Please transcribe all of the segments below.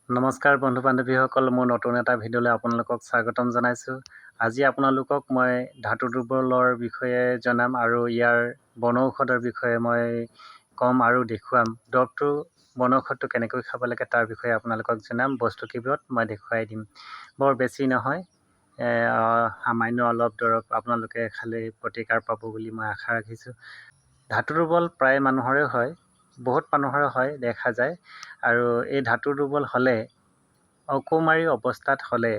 নমস্কাৰ বন্ধু বান্ধৱীসকল, মোৰ নতুন এটা ভিডিঅ'লৈ আপোনালোকক স্বাগতম জনাইছোঁ। আজি আপোনালোকক মই ধাতু দুৰ্বলৰ বিষয়ে জনাম আৰু ইয়াৰ বনৌষধৰ বিষয়ে মই ক'ম আৰু দেখুৱাম। দৰৱটো বনৌষধটো কেনেকৈ খাব লাগে তাৰ বিষয়ে আপোনালোকক জনাম। বস্তু কিবিধ মই দেখুৱাই দিম। বৰ বেছি নহয়, সামান্য অলপ দৰৱ আপোনালোকে খালে প্ৰতিকাৰ পাব বুলি মই আশা ৰাখিছোঁ। ধাতু দুৰ্বল প্ৰায় মানুহৰে হয়, বহুত মানুহৰে হয় দেখা যায়। আৰু এই ধাতু দুৰ্বল হ'লে অকৌমাৰী অৱস্থাত হ'লে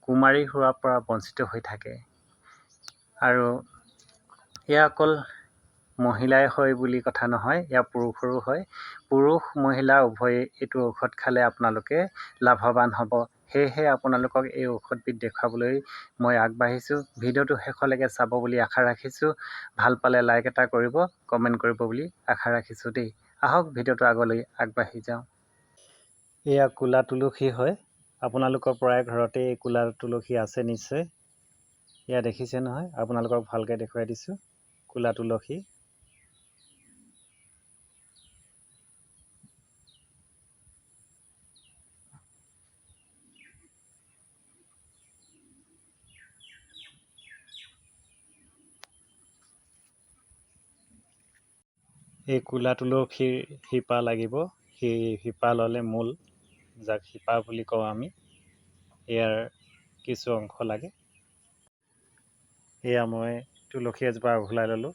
কুমাৰী হোৱাৰ পৰা বঞ্চিত হৈ থাকে। আৰু এয়া অকল মহিলাই হয় বুলি কথা নহয়, এয়া পুৰুষৰো হয়। পুৰুষ মহিলা উভয়ে এইটো ঔষধ খালে আপোনালোকে লাভৱান হ'ব। সেয়েহে আপোনালোকক এই ঔষধবিধ দেখুৱাবলৈ মই আগবাঢ়িছোঁ। ভিডিঅ'টো শেষলৈকে চাব বুলি আশা ৰাখিছোঁ। ভাল পালে লাইক এটা কৰিব, কমেণ্ট কৰিব বুলি আশা ৰাখিছোঁ দেই। আহক ভিডিঅ'টো আগলৈ আগবাঢ়ি যাওঁ। এয়া ক'লা তুলসী হয়। আপোনালোকৰ প্ৰায় ঘৰতে এই ক'লা তুলসী আছে নিশ্চয়। এয়া দেখিছে নহয়, আপোনালোকক ভালকৈ দেখুৱাই দিছোঁ। ক'লা তুলসী। এই ক'লা তুলসীৰ শিপা লাগিব। সেই শিপা ল'লে মূল, যাক শিপা বুলি কওঁ আমি, ইয়াৰ কিছু অংশ লাগে। এয়া মই তুলসী এজোপা উঘলাই ল'লোঁ।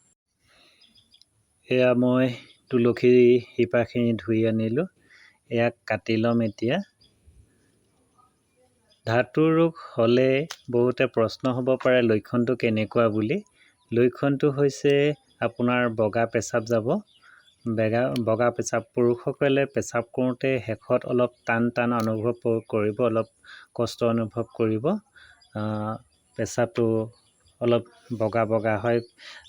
এয়া মই তুলসীৰ শিপাখিনি ধুই আনিলোঁ। ইয়াক কাটি ল'ম এতিয়া। ধাতু ৰোগ হ'লে বহুতে প্ৰশ্ন হ'ব পাৰে লক্ষণটো কেনেকুৱা বুলি। লক্ষণটো হৈছে আপোনাৰ বগা পেচাব যাব। বগা পেচাব, পুৰুষসকলে পেচাব কৰোঁতে শেষত অলপ টান টান অনুভৱ কৰিব, অলপ কষ্ট অনুভৱ কৰিব। পেচাবটো অলপ বগা বগা হয়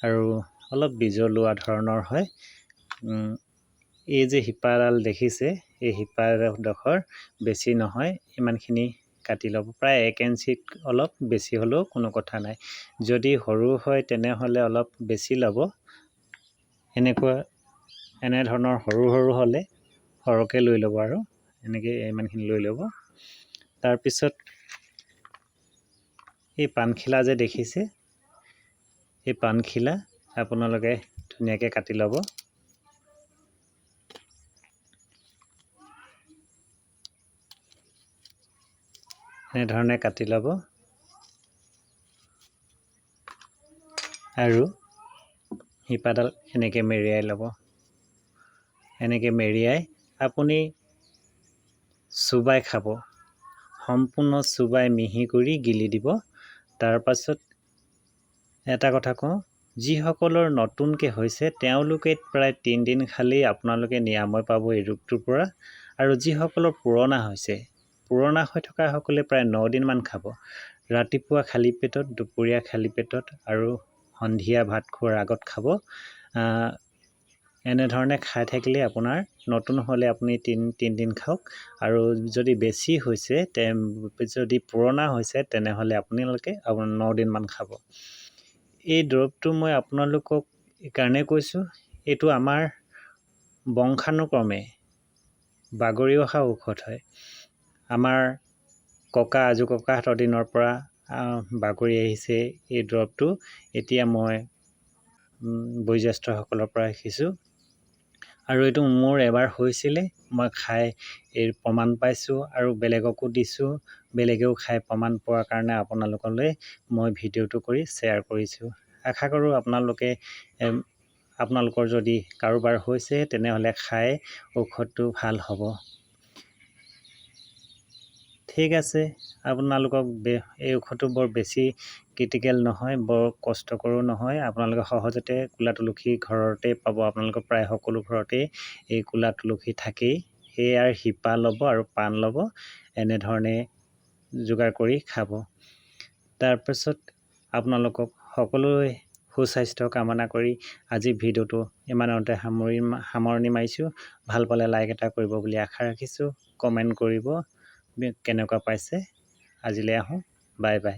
আৰু অলপ বিজলুৱা ধৰণৰ হয়। এই যে শিপাডাল দেখিছে, এই শিপাডোখৰ বেছি নহয়, ইমানখিনি কাটি ল'ব। প্ৰায় 1 ইঞ্চিত অলপ বেছি হ'লেও কোনো কথা নাই। যদি সৰু হয় তেনেহ'লে অলপ বেছি ল'ব। এনেধৰণৰ সৰু সৰু হ'লে সৰহকৈ লৈ ল'ব আৰু এনেকৈ ইমানখিনি লৈ ল'ব। তাৰপিছত এই পাণখিলা যে দেখিছে, এই পাণখিলা আপোনালোকে ধুনীয়াকৈ কাটি ল'ব। এনেধৰণে কাটি ল'ব আৰু শিপাডাল এনেকৈ মেৰিয়াই ল'ব। এনেকৈ মেৰিয়াই আপুনি চোবাই খাব। সম্পূৰ্ণ চোবাই মিহি কৰি গিলি দিব। তাৰপাছত এটা কথা কওঁ, যিসকলৰ নতুনকৈ হৈছে তেওঁলোকে প্ৰায় 3 দিন খালেই আপোনালোকে নিৰাময় পাব এই ৰোগটোৰ পৰা। আৰু যিসকলৰ পুৰণা হৈছে, পুৰণা হৈ থকাসকলে প্ৰায় 9 দিনমান খাব। ৰাতিপুৱা খালী পেটত, দুপৰীয়া খালী পেটত আৰু সন্ধিয়া ভাত খোৱাৰ আগত খাব। এনেধৰণে খাই থাকিলে আপোনাৰ নতুন হ'লে আপুনি 3 দিন খাওক। আৰু যদি বেছি হৈছে, যদি পুৰণা হৈছে তেনেহ'লে আপোনালোকে 9 দিনমান খাব। এই দৰৱটো মই আপোনালোকক এইকাৰণে কৈছোঁ, এইটো আমাৰ বংশানুক্ৰমে বাগৰি অহা ঔষধ হয়। আমাৰ আজু ককাহঁতৰ দিনৰ পৰা বাগৰি আহিছে এই দৰৱটো। এতিয়া মই বয়োজ্যেষ্ঠসকলৰ পৰা শিকিছোঁ। আৰু এইটো মোৰ এবাৰ হৈছিলে, মই খাই এই প্ৰমাণ পাইছোঁ আৰু বেলেগকো দিছোঁ। বেলেগেও খাই প্ৰমাণ পোৱাৰ কাৰণে আপোনালোকলৈ মই ভিডিঅ'টো কৰি শ্বেয়াৰ কৰিছোঁ। আশা কৰোঁ আপোনালোকৰ যদি কাৰোবাৰ হৈছে তেনেহ'লে খাই ঔষধটো ভাল হ'ব। ঠিক আছে, আপোনালোকক এই ঔষধটো বৰ বেছি ক্ৰিটিকেল নহয়, বৰ কষ্টকৰো নহয়। আপোনালোকে সহজতে ক'লা তুলসী ঘৰতে পাব। আপোনালোকৰ প্ৰায় সকলো ঘৰতেই এই ক'লা তুলসী থাকেই। সেয়াৰ শিপা ল'ব আৰু পাণ ল'ব, এনেধৰণে যোগাৰ কৰি খাব। তাৰপিছত আপোনালোকক সকলোৱে সুস্বাস্থ্য কামনা কৰি আজি ভিডিঅ'টো ইমানতে সামৰণি মাৰিছোঁ। ভাল পালে লাইক এটা কৰিব বুলি আশা ৰাখিছোঁ। কমেণ্ট কৰিব কেনেকুৱা পাইছে। আজিলৈ আহোঁ, বাই বাই।